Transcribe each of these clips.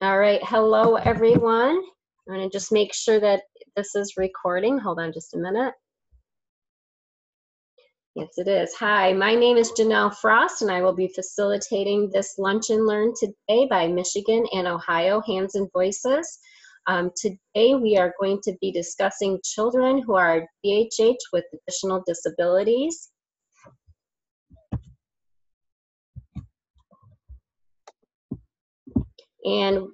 All right, hello everyone. I'm going to just make sure that this is recording. Hold on just a minute. Yes, it is. Hi, my name is Janelle Frost, and I will be facilitating this Lunch and Learn today by Michigan and Ohio Hands and Voices. Today we are going to be discussing children who are DHH with additional disabilities. And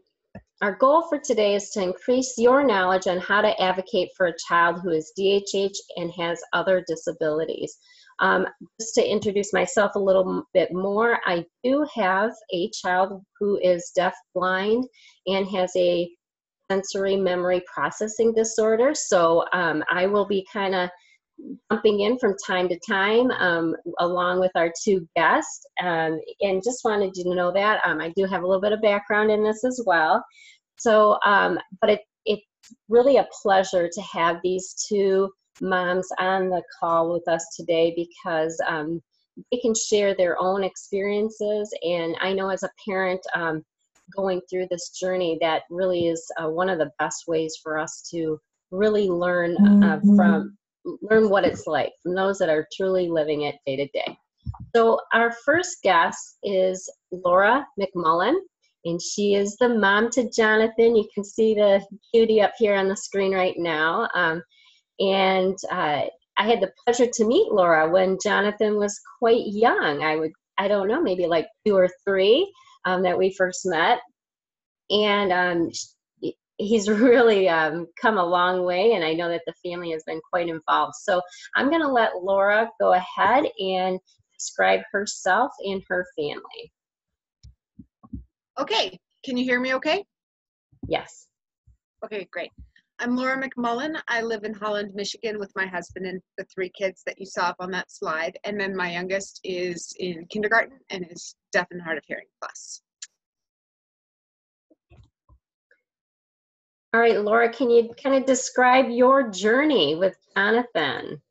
our goal for today is to increase your knowledge on how to advocate for a child who is DHH and has other disabilities. Just to introduce myself a little bit more, I do have a child who is deaf-blind and has a sensory memory processing disorder. So I will be kind of jumping in from time to time along with our two guests, and just wanted you to know that I do have a little bit of background in this as well. So, but it's really a pleasure to have these two moms on the call with us today because they can share their own experiences, and I know as a parent going through this journey, that really is one of the best ways for us to really learn learn what it's like from those that are truly living it day to day. So our first guest is Laura McMullen, and she is the mom to Jonathan. You can see the cutie up here on the screen right now. And I had the pleasure to meet Laura when Jonathan was quite young. I don't know, maybe like 2 or 3 that we first met. And he's really come a long way, and I know that the family has been quite involved. So I'm going to let Laura go ahead and describe herself and her family. Okay, can you hear me okay? Yes. Okay, great. I'm Laura McMullen. I live in Holland, Michigan with my husband and the 3 kids that you saw up on that slide. And then my youngest is in kindergarten and is deaf and hard of hearing plus. All right, Laura, can you kind of describe your journey with Jonathan?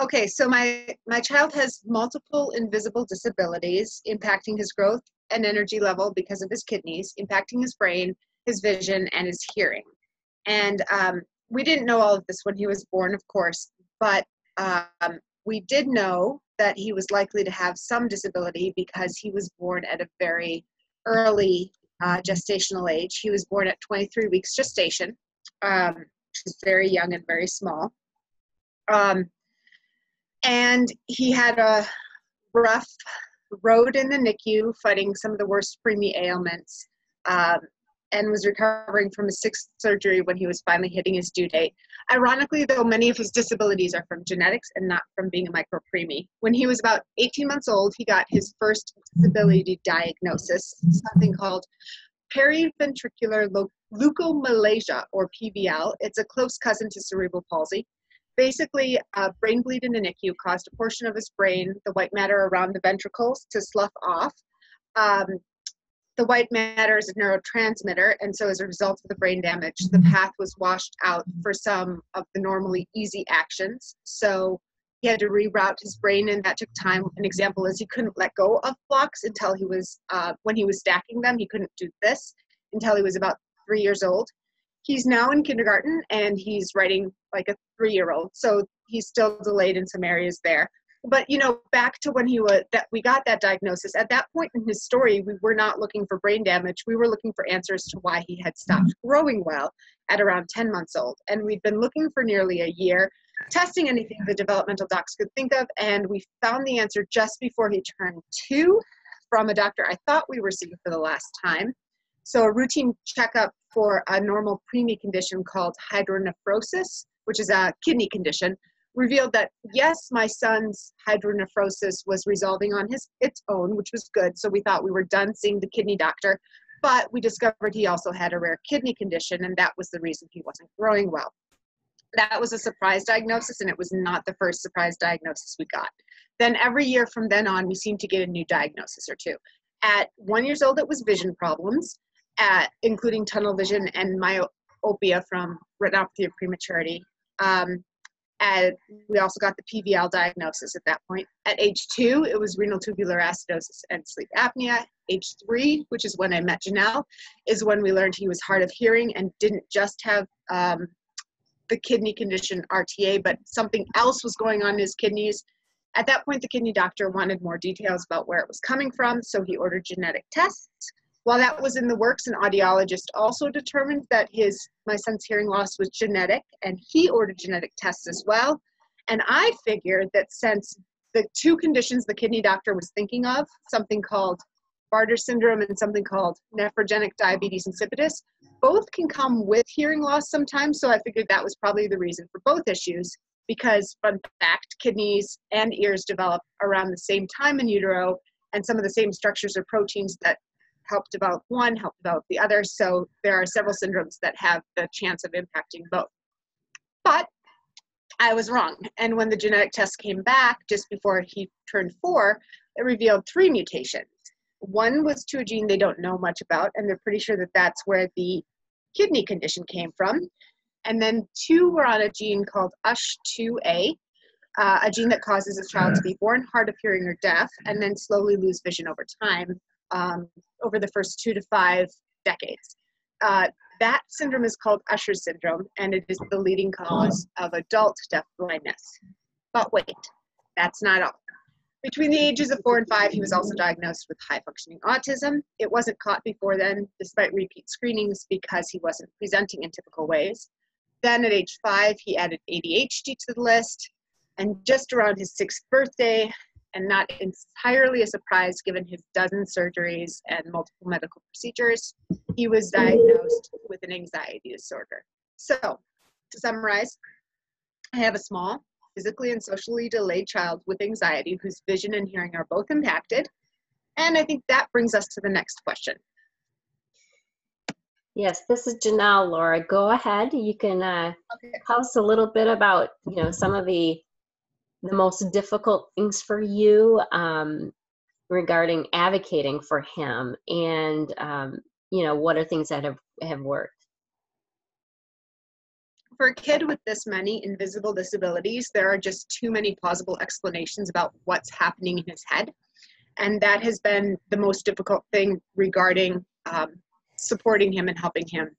Okay, so my child has multiple invisible disabilities impacting his growth and energy level because of his kidneys, impacting his brain, his vision, and his hearing. And we didn't know all of this when he was born, of course, but we did know that he was likely to have some disability because he was born at a very early gestational age. He was born at 23 weeks gestation, which is very young and very small. And he had a rough road in the NICU, fighting some of the worst preemie ailments, and was recovering from his 6th surgery when he was finally hitting his due date. Ironically, though, many of his disabilities are from genetics and not from being a micropreemie. When he was about 18 months old, he got his first disability diagnosis, something called periventricular leukomalacia, or PVL. It's a close cousin to cerebral palsy. Basically, a brain bleed in the NICU caused a portion of his brain, the white matter around the ventricles, to slough off. The white matter is a neurotransmitter, and so as a result of the brain damage, the path was washed out for some of the normally easy actions. So he had to reroute his brain, and that took time. An example is he couldn't let go of blocks until he was, when he was stacking them, he couldn't do this until he was about 3 years old. He's now in kindergarten, and he's writing like a 3-year-old, so he's still delayed in some areas there. But, you know, back to when we got that diagnosis, at that point in his story, we were not looking for brain damage. We were looking for answers to why he had stopped growing well at around 10 months old. And we'd been looking for nearly a year, testing anything the developmental docs could think of, and we found the answer just before he turned 2 from a doctor I thought we were seeing for the last time. So a routine checkup for a normal preemie condition called hydronephrosis, which is a kidney condition, revealed that, yes, my son's hydronephrosis was resolving on its own, which was good. So we thought we were done seeing the kidney doctor, but we discovered he also had a rare kidney condition, and that was the reason he wasn't growing well. That was a surprise diagnosis, and it was not the first surprise diagnosis we got. Then every year from then on, we seemed to get a new diagnosis or two. At 1 year old, it was vision problems, including tunnel vision and myopia from retinopathy of prematurity. And we also got the PVL diagnosis at that point. At age 2, it was renal tubular acidosis and sleep apnea. Age 3, which is when I met Janelle, is when we learned he was hard of hearing and didn't just have the kidney condition RTA, but something else was going on in his kidneys. At that point, the kidney doctor wanted more details about where it was coming from, so he ordered genetic tests. While that was in the works, an audiologist also determined that my son's hearing loss was genetic, and he ordered genetic tests as well. And I figured that since the two conditions the kidney doctor was thinking of, something called Bartter syndrome and something called nephrogenic diabetes insipidus, both can come with hearing loss sometimes, so I figured that was probably the reason for both issues, because, fun fact, kidneys and ears develop around the same time in utero, and some of the same structures or proteins that help develop one, help develop the other. So there are several syndromes that have the chance of impacting both. But I was wrong. And when the genetic test came back just before he turned 4, it revealed 3 mutations. One was to a gene they don't know much about, and they're pretty sure that that's where the kidney condition came from. And then 2 were on a gene called USH2A, a gene that causes a child to be born hard of hearing or deaf and then slowly lose vision over time, over the first 2 to 5 decades. That syndrome is called Usher syndrome, and it is the leading cause of adult deaf blindness. But wait, that's not all. Between the ages of 4 and 5, he was also diagnosed with high-functioning autism. It wasn't caught before then, despite repeat screenings, because he wasn't presenting in typical ways. Then at age 5, he added ADHD to the list, and just around his 6th birthday, and not entirely a surprise given his dozen surgeries and multiple medical procedures, he was diagnosed with an anxiety disorder. So, to summarize, I have a small, physically and socially delayed child with anxiety whose vision and hearing are both impacted. And I think that brings us to the next question. Yes, this is Janelle. Laura, go ahead. You can tell us a little bit about, some of the most difficult things for you regarding advocating for him, and what are things that have worked. For a kid with this many invisible disabilities, there are just too many plausible explanations about what's happening in his head. And that has been the most difficult thing regarding supporting him and helping him.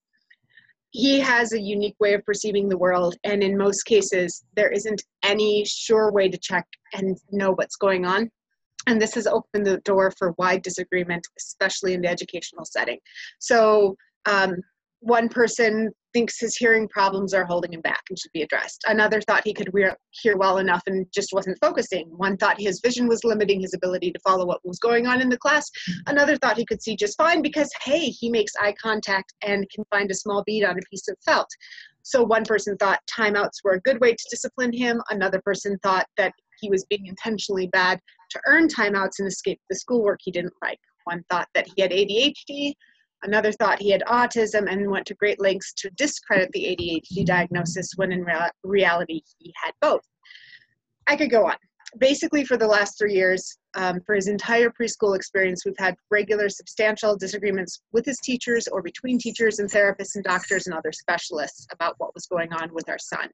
He has a unique way of perceiving the world, and in most cases, there isn't any sure way to check and know what's going on. And this has opened the door for wide disagreement, especially in the educational setting. So one person thinks his hearing problems are holding him back and should be addressed. Another thought he could hear well enough and just wasn't focusing. One thought his vision was limiting his ability to follow what was going on in the class. Another thought he could see just fine because, hey, he makes eye contact and can find a small bead on a piece of felt. So one person thought timeouts were a good way to discipline him. Another person thought that he was being intentionally bad to earn timeouts and escape the schoolwork he didn't like. One thought that he had ADHD. Another thought he had autism, and went to great lengths to discredit the ADHD diagnosis when in reality he had both. I could go on. Basically, for the last 3 years, for his entire preschool experience, we've had regular substantial disagreements with his teachers or between teachers and therapists and doctors and other specialists about what was going on with our son.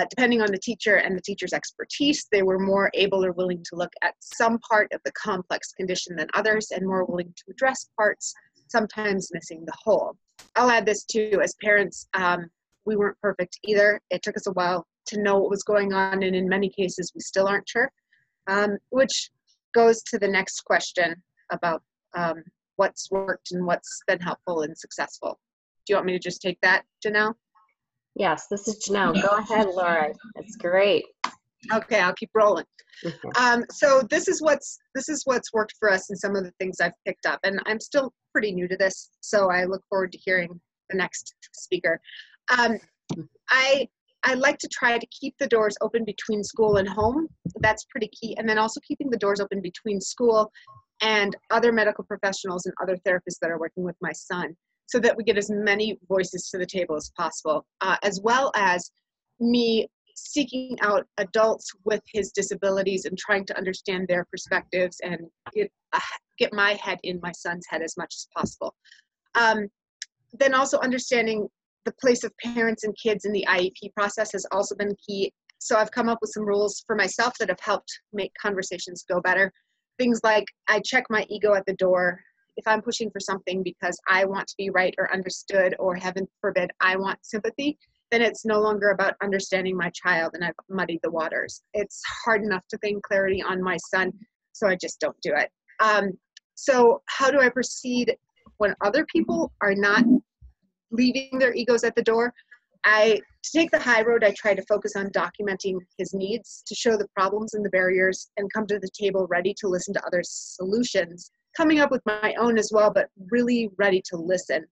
Depending on the teacher and the teacher's expertise, they were more able or willing to look at some part of the complex condition than others, and more willing to address parts, sometimes missing the whole. I'll add this too, as parents, we weren't perfect either. It took us a while to know what was going on, and in many cases we still aren't sure, which goes to the next question about what's worked and what's been helpful and successful. Do you want me to just take that, Janelle? Yes, this is Janelle. Go ahead, Laura. That's great. Okay, I'll keep rolling. So this is what's worked for us and some of the things I've picked up, and I'm still pretty new to this, so I look forward to hearing the next speaker. I like to try to keep the doors open between school and home. That's pretty key, and then also keeping the doors open between school and other medical professionals and other therapists that are working with my son, so that we get as many voices to the table as possible, as well as me seeking out adults with his disabilities and trying to understand their perspectives and get my head in my son's head as much as possible. Then also understanding the place of parents and kids in the IEP process has also been key, So I've come up with some rules for myself that have helped make conversations go better. Things like I check my ego at the door. If I'm pushing for something because I want to be right or understood, or heaven forbid, I want sympathy, then it's no longer about understanding my child, and I've muddied the waters. It's hard enough to gain clarity on my son, so I just don't do it. So how do I proceed when other people are not leaving their egos at the door? To take the high road, I try to focus on documenting his needs, to show the problems and the barriers, and come to the table ready to listen to other solutions, coming up with my own as well, but really ready to listen.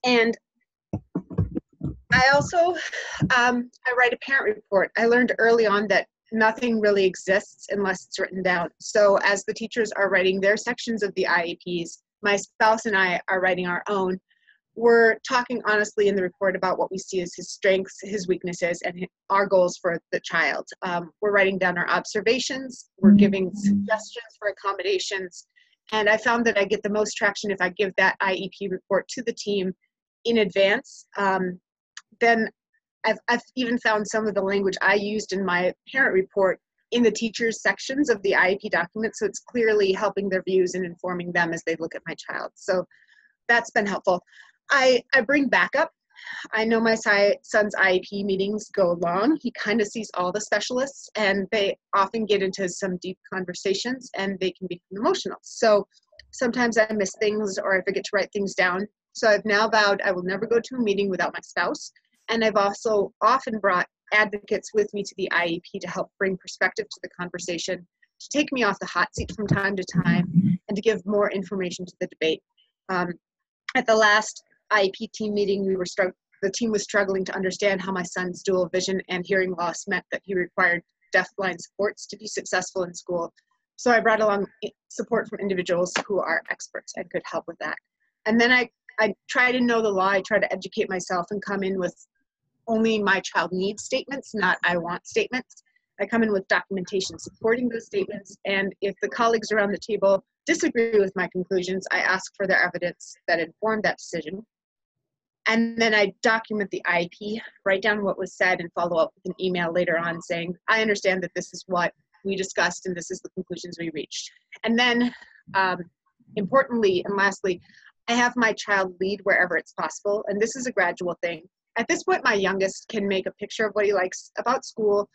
And I also, I write a parent report. I learned early on that nothing really exists unless it's written down. So as the teachers are writing their sections of the IEPs, my spouse and I are writing our own. We're talking honestly in the report about what we see as his strengths, his weaknesses, and our goals for the child. We're writing down our observations. We're giving suggestions for accommodations. And I found that I get the most traction if I give that IEP report to the team in advance. Then I've even found some of the language I used in my parent report in the teachers' sections of the IEP document, so it's clearly helping their views and informing them as they look at my child. So that's been helpful. I bring backup. I know my son's IEP meetings go long. He kind of sees all the specialists, and they often get into some deep conversations, and they can become emotional. So sometimes I miss things, or I forget to write things down. So I've now vowed I will never go to a meeting without my spouse. And I've also often brought advocates with me to the IEP to help bring perspective to the conversation, to take me off the hot seat from time to time, and to give more information to the debate. At the last IEP team meeting, the team was struggling to understand how my son's dual vision and hearing loss meant that he required deafblind supports to be successful in school. So I brought along support from individuals who are experts and could help with that. And then I try to know the law. I try to educate myself and come in with only my child needs statements, not I want statements. I come in with documentation supporting those statements, and if the colleagues around the table disagree with my conclusions, I ask for their evidence that informed that decision. And then I document the IEP, write down what was said, and follow up with an email later on saying, I understand that this is what we discussed and this is the conclusions we reached. And then, importantly and lastly, I have my child lead wherever it's possible, and this is a gradual thing. At this point, my youngest can make a picture of what he likes about school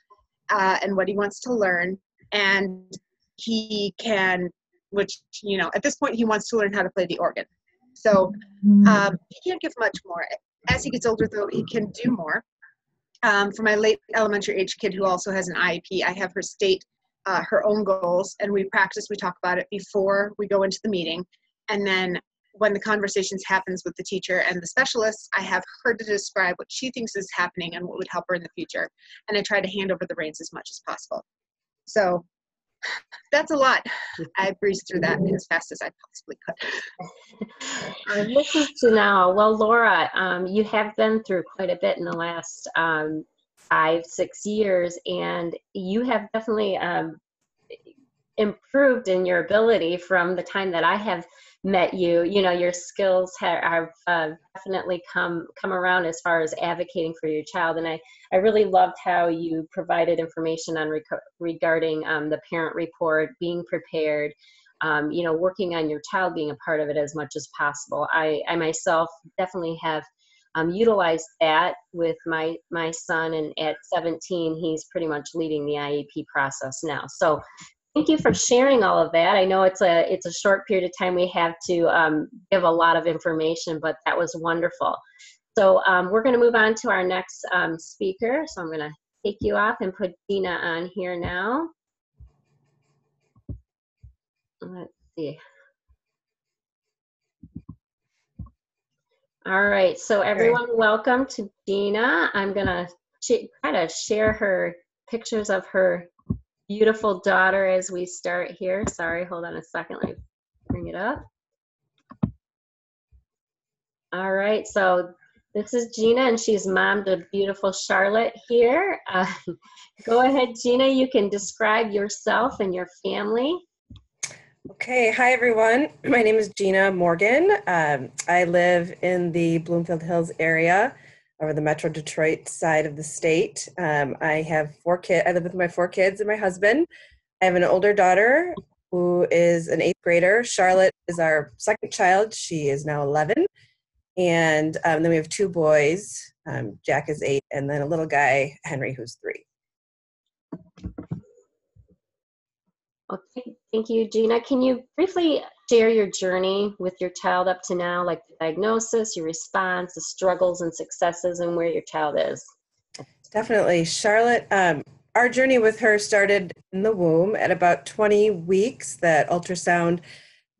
and what he wants to learn, and he can, at this point, he wants to learn how to play the organ. So he can't give much more. As he gets older, though, he can do more. For my late elementary age kid who also has an IEP, I have her state her own goals, and we talk about it before we go into the meeting, and then when the conversations happens with the teacher and the specialists, I have her to describe what she thinks is happening and what would help her in the future. And I try to hand over the reins as much as possible. So that's a lot. I breezed through that as fast as I possibly could. Listen to now. Well, Laura, you have been through quite a bit in the last 5-6 years, and you have definitely improved in your ability from the time that I have met you. You know, your skills have definitely come around as far as advocating for your child, and I really loved how you provided information on regarding the parent report, being prepared, working on your child being a part of it as much as possible. I myself definitely have utilized that with my son, and at 17 he's pretty much leading the IEP process now. So thank you for sharing all of that. I know it's a short period of time we have to give a lot of information, but that was wonderful. So we're going to move on to our next speaker. So I'm going to take you off and put Dina on here now. Let's see. All right, so everyone, welcome to Dina. I'm going to try to share her pictures of her beautiful daughter as we start here. Sorry, hold on a second. Let me bring it up. All right, so this is Gina, and she's mom to beautiful Charlotte here. Go ahead, Gina. You can describe yourself and your family. Okay, hi everyone. My name is Gina Morgan. I live in the Bloomfield Hills area. over the Metro Detroit side of the state. I have 4 kids. I live with my 4 kids and my husband. I have an older daughter who is an 8th grader. Charlotte is our second child. She is now 11. And then we have 2 boys. Jack is 8, and then a little guy, Henry, who's 3. Okay, thank you, Gina. Can you briefly share your journey with your child up to now, like the diagnosis, your response, the struggles and successes, and where your child is? Definitely. Charlotte, our journey with her started in the womb at about 20 weeks. That ultrasound,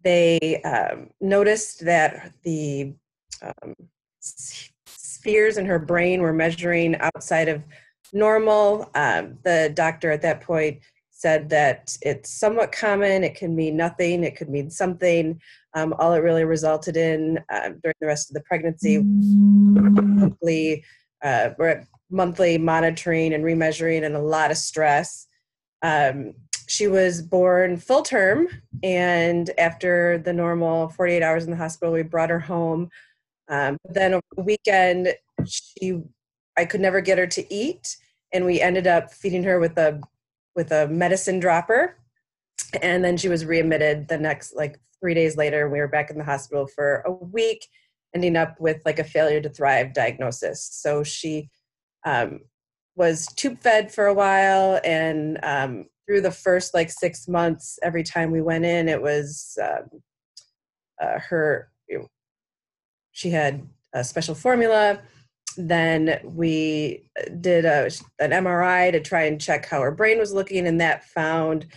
they noticed that the spheres in her brain were measuring outside of normal. The doctor at that point said that it's somewhat common. It can mean nothing. It could mean something. All it really resulted in during the rest of the pregnancy, we're at monthly monitoring and remeasuring and a lot of stress. She was born full term, and after the normal 48 hours in the hospital, we brought her home. Then over the weekend, I could never get her to eat, and we ended up feeding her with a medicine dropper, and then she was readmitted the next 3 days later. We were back in the hospital for a week, ending up with a failure to thrive diagnosis. So she was tube fed for a while, and through the first 6 months, every time we went in, it was she had a special formula. Then we did an MRI to try and check how her brain was looking, and that found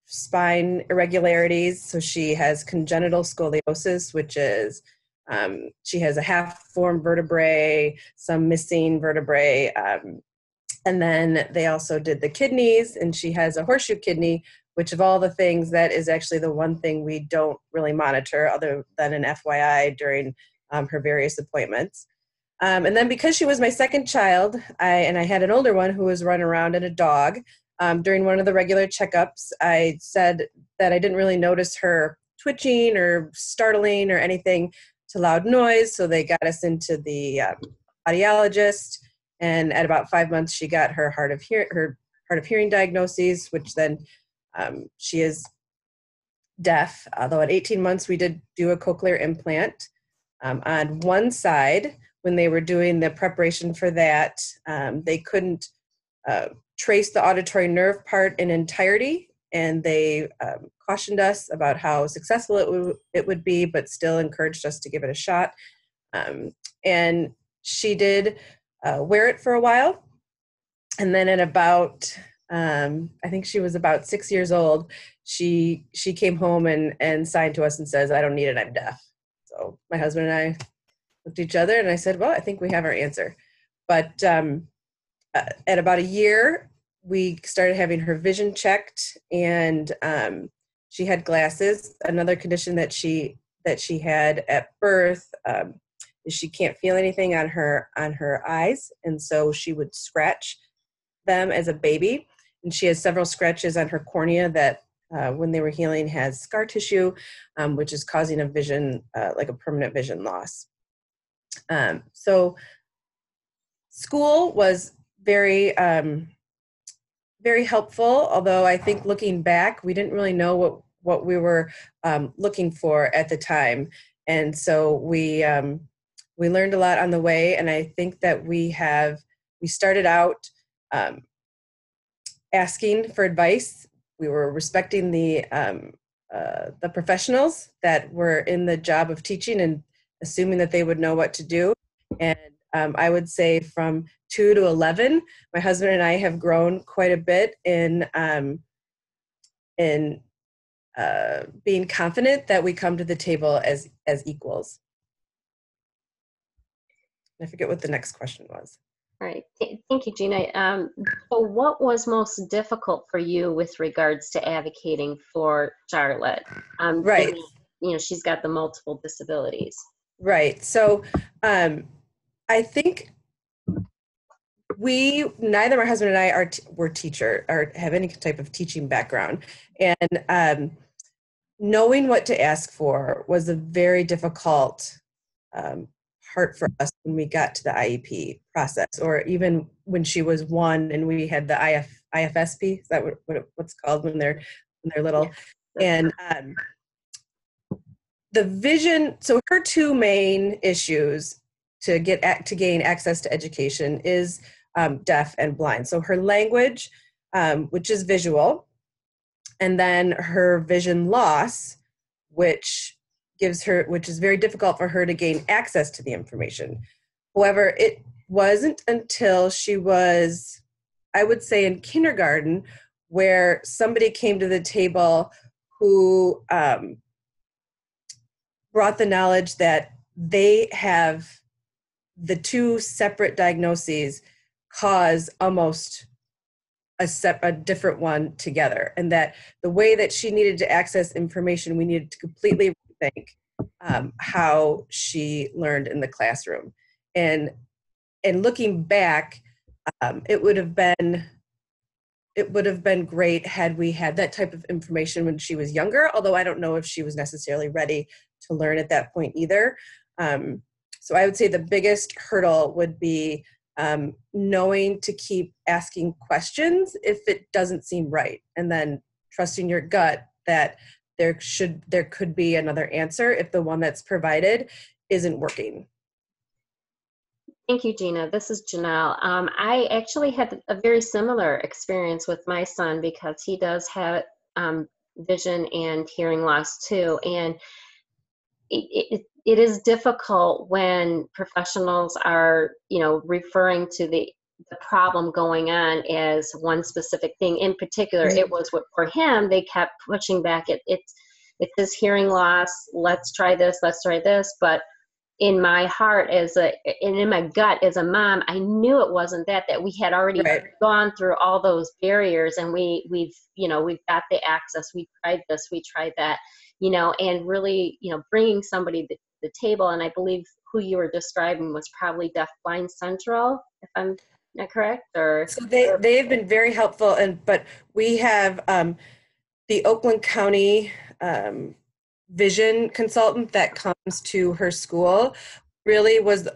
spine irregularities. So she has congenital scoliosis, which is she has a half-formed vertebrae, some missing vertebrae, and then they also did the kidneys, and she has a horseshoe kidney, which of all the things, that is actually the one thing we don't really monitor other than an FYI during her various appointments. And then because she was my second child, I had an older one who was running around and a dog, during one of the regular checkups, I said that I didn't really notice her twitching or startling or anything to loud noise, so they got us into the audiologist, and at about 5 months, she got her hard of hearing diagnoses, which then she is deaf, although at 18 months we did do a cochlear implant on one side. When they were doing the preparation for that, they couldn't trace the auditory nerve part in entirety, and they cautioned us about how successful it would be, but still encouraged us to give it a shot. And she did wear it for a while, and then at about I think she was about 6 years old, she came home and signed to us and says, "I don't need it, I'm deaf." So my husband and I looked at each other, and I said, "Well, I think we have our answer." But at about a year, we started having her vision checked, and she had glasses. Another condition that she had at birth is she can't feel anything on her eyes, and so she would scratch them as a baby. And she has several scratches on her cornea that, when they were healing, has scar tissue, which is causing a vision, like a permanent vision loss. So school was very, very helpful, although I think looking back, we didn't really know what we were looking for at the time. And so we learned a lot on the way, and I think that we started out asking for advice. We were respecting the professionals that were in the job of teaching and assuming that they would know what to do. And I would say from 2 to 11, my husband and I have grown quite a bit in being confident that we come to the table as equals. I forget what the next question was. All right, thank you, Gina. So what was most difficult for you with regards to advocating for Charlotte? Right. Given, she's got the multiple disabilities. Right. So I think neither my husband and I were teacher or have any type of teaching background, and knowing what to ask for was a very difficult part for us when we got to the IEP process, or even when she was 1 and we had the IFSP. Is that what's called when they're little? And the vision. So her 2 main issues to gain access to education is deaf and blind. So her language, which is visual, and then her vision loss, which is very difficult for her to gain access to the information. However, it wasn't until she was, I would say, in kindergarten, where somebody came to the table who brought the knowledge that they have the 2 separate diagnoses cause almost a different one together, and that the way that she needed to access information, we needed to completely rethink how she learned in the classroom. And looking back, it would have been great had we had that type of information when she was younger, although I don't know if she was necessarily ready to learn at that point either. So I would say the biggest hurdle would be knowing to keep asking questions if it doesn't seem right, and then trusting your gut that there could be another answer if the one that's provided isn't working. Thank you, Gina. This is Janelle. I actually had a very similar experience with my son because he does have vision and hearing loss too. And it is difficult when professionals are, referring to the problem going on as one specific thing. In particular, it was for him, they kept pushing back. It's his hearing loss. Let's try this. But in my heart and in my gut as a mom, I knew it wasn't that we had already gone through all those barriers, and we've got the access. We tried this, we tried that, and really, bringing somebody to the table. And I believe who you were describing was probably Deaf Blind Central, if I'm not correct. Or so they've been very helpful, but we have the Oakland County vision consultant that comes to her school really was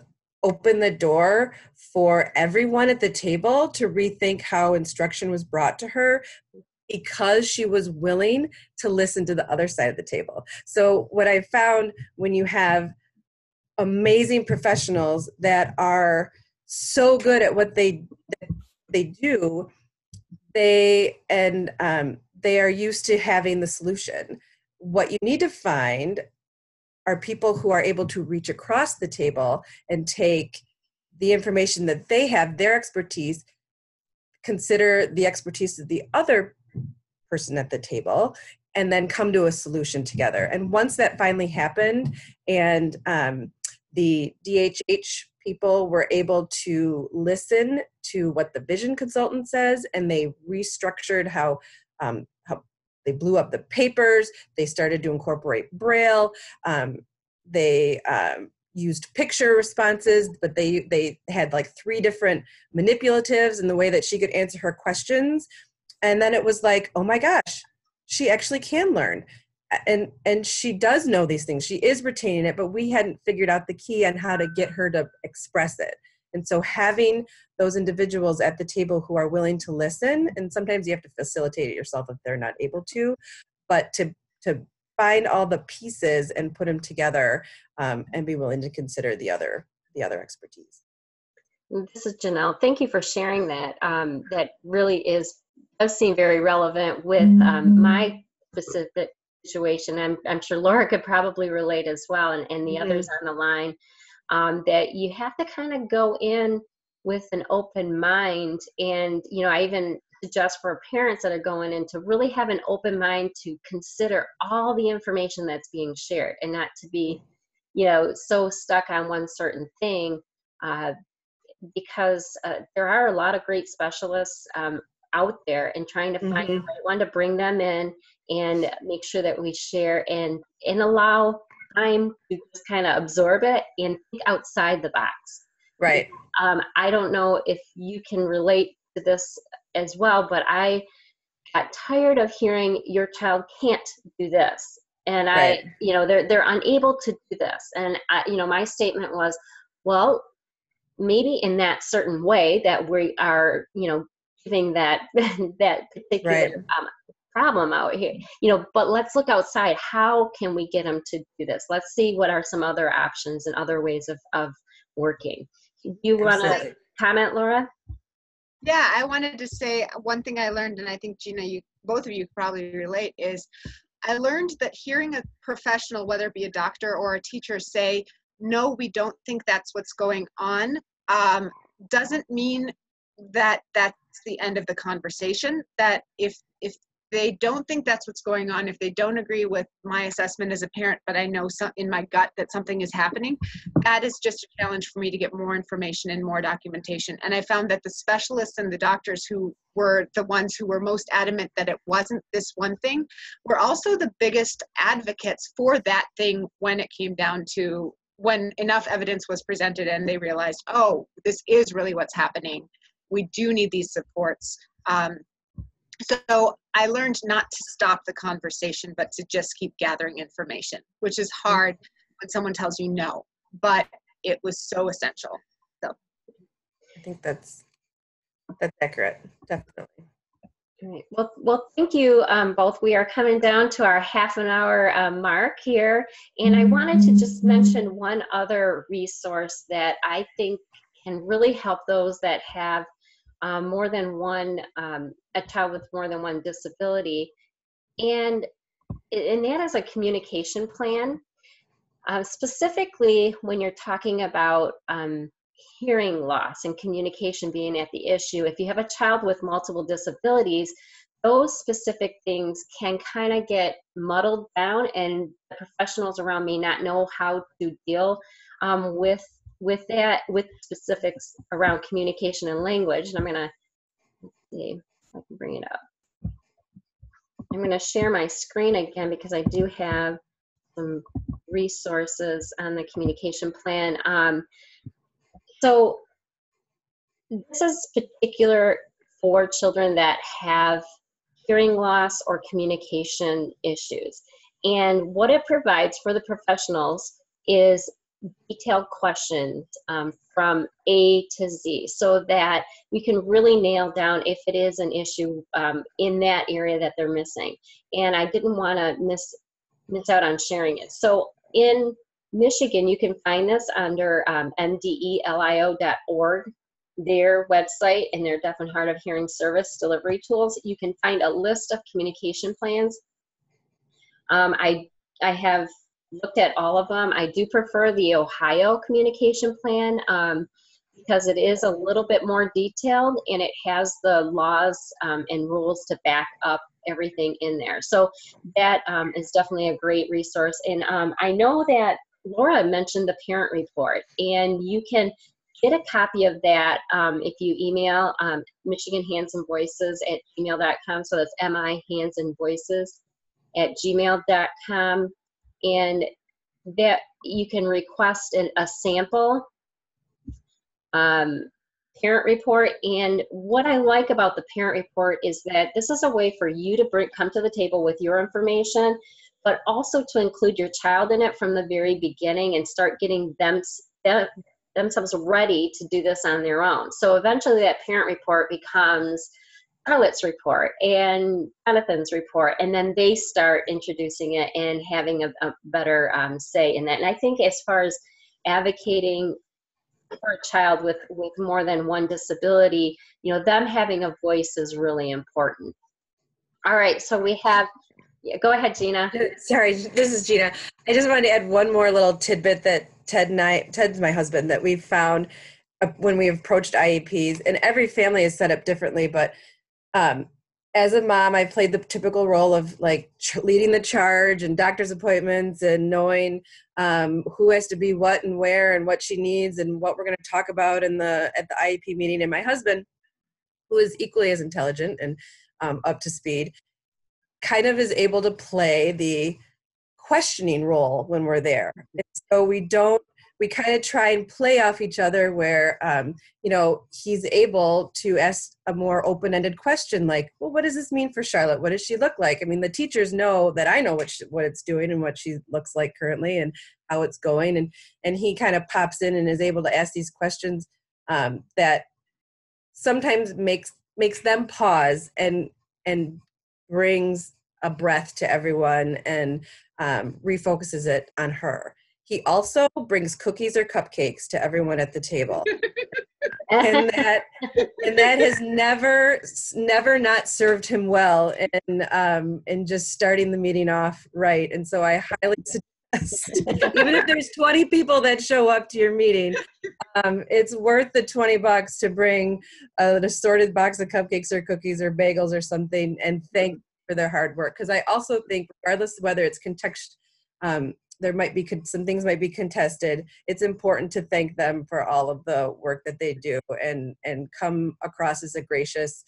open the door for everyone at the table to rethink how instruction was brought to her, because she was willing to listen to the other side of the table. So what I found, when you have amazing professionals that are so good at what they do, they are used to having the solution. What you need to find are people who are able to reach across the table and take the information that they have, their expertise, consider the expertise of the other person at the table, and then come to a solution together. And once that finally happened, and the DHH people were able to listen to what the vision consultant says, and they restructured how they blew up the papers. They started to incorporate Braille. They used picture responses, but they had like 3 different manipulatives in the way that she could answer her questions. And then it was like, oh my gosh, she actually can learn. And she does know these things. She is retaining it, but we hadn't figured out the key on how to get her to express it. And so having those individuals at the table who are willing to listen, and sometimes you have to facilitate it yourself if they're not able to, but to find all the pieces and put them together, and be willing to consider the other expertise. This is Janelle. Thank you for sharing that. That really does seem very relevant with my specific situation. I'm sure Laura could probably relate as well, and the others on the line, that you have to kind of go in with an open mind. And, I even suggest for parents that are going in to really have an open mind to consider all the information that's being shared, and not to be, so stuck on one certain thing, because there are a lot of great specialists out there, and trying to find the right one to bring them in and make sure that we share and allow time to just kind of absorb it and think outside the box. Right. I don't know if you can relate to this as well, but I got tired of hearing your child can't do this. And they're unable to do this. And my statement was, well, maybe in that certain way that we are, giving that that particular Right. problem out here, but let's look outside. How can we get them to do this? Let's see what are some other options and other ways of working. You want to Absolutely. comment, Laura? Yeah, I wanted to say one thing I learned, and I think Gina, both of you probably relate, is I learned that hearing a professional, whether it be a doctor or a teacher, say, no, we don't think that's what's going on, doesn't mean that that's the end of the conversation. That if they don't think that's what's going on, if they don't agree with my assessment as a parent, but I know in my gut that something is happening, that is just a challenge for me to get more information and more documentation. And I found that the specialists and the doctors who were the ones who were most adamant that it wasn't this one thing were also the biggest advocates for that thing when it came down to when enough evidence was presented and they realized, oh, this is really what's happening. We do need these supports. So I learned not to stop the conversation, but to just keep gathering information, which is hard when someone tells you no, but it was so essential. So I think that's accurate, definitely. Great. Well, thank you both. We are coming down to our half an hour mark here, and I wanted to just mention one other resource that I think can really help those that have more than one, a child with more than one disability, and that is a communication plan. Specifically, when you're talking about hearing loss and communication being at the issue, if you have a child with multiple disabilities, those specific things can kind of get muddled down, and the professionals around me not know how to deal with that, with specifics around communication and language. And I'm gonna see if I can bring it up. I'm gonna share my screen again because I do have some resources on the communication plan. So this is particular for children that have hearing loss or communication issues. And what it provides for the professionals is detailed questions from A to Z, so that we can really nail down if it is an issue in that area that they're missing. And I didn't want to miss out on sharing it. So in Michigan, you can find this under mdelio.org, their website, and their Deaf and Hard of Hearing Service delivery tools. You can find a list of communication plans. I have looked at all of them. I do prefer the Ohio communication plan because it is a little bit more detailed, and it has the laws and rules to back up everything in there. So that is definitely a great resource. And I know that Laura mentioned the parent report, and you can get a copy of that if you email Michigan Hands and Voices at gmail.com. So that's mihandsandvoices@gmail.com. And that you can request a sample parent report. And what I like about the parent report is that this is a way for you to come to the table with your information, but also to include your child in it from the very beginning and start getting themselves ready to do this on their own. So eventually that parent report becomes Charlotte's report and Jonathan's report, and then they start introducing it and having a better say in that. And I think as far as advocating for a child with more than one disability, them having a voice is really important. All right, so we have, go ahead, Gina. Sorry, this is Gina. I just wanted to add one more little tidbit that Ted's my husband, that we've found when we approached IEPs, and every family is set up differently, but as a mom, I played the typical role of like leading the charge and doctor's appointments and knowing who has to be what and where and what she needs and what we're going to talk about at the IEP meeting. And my husband, who is equally as intelligent and up to speed, kind of is able to play the questioning role when we're there. And so we don't we kind of try and play off each other where, you know, he's able to ask a more open-ended question like, well, what does this mean for Charlotte? What does she look like? I mean, the teachers know that I know what it's doing and what she looks like currently and how it's going. And he kind of pops in and is able to ask these questions that sometimes makes them pause and brings a breath to everyone and refocuses it on her. He also brings cookies or cupcakes to everyone at the table. and that has never not served him well in just starting the meeting off right. And so I highly suggest, even if there's 20 people that show up to your meeting, it's worth the $20 to bring an assorted box of cupcakes or cookies or bagels or something and thank for their hard work. Because I also think, regardless of whether it's there might be some things might be contested. It's important to thank them for all of the work that they do and come across as a gracious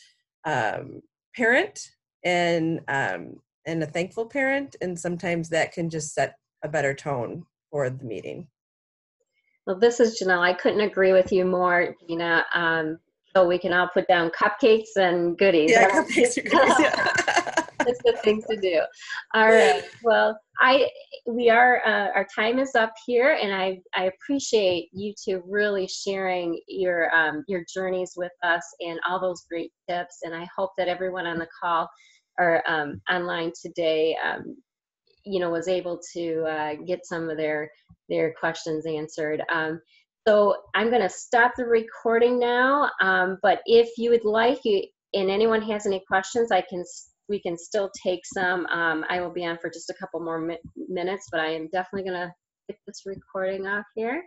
parent and a thankful parent. And sometimes that can just set a better tone for the meeting. Well, this is Janelle. I couldn't agree with you more, Gina. So we can all put down cupcakes and goodies. Yeah, cupcakes and goodies. Yeah. That's the thing to do. All right. Well, our time is up here, and I appreciate you two really sharing your journeys with us and all those great tips. And I hope that everyone on the call or online today, was able to get some of their questions answered. So I'm going to stop the recording now. But if you would like, and anyone has any questions, we can still take some. I will be on for just a couple more minutes, but I am definitely going to get this recording off here.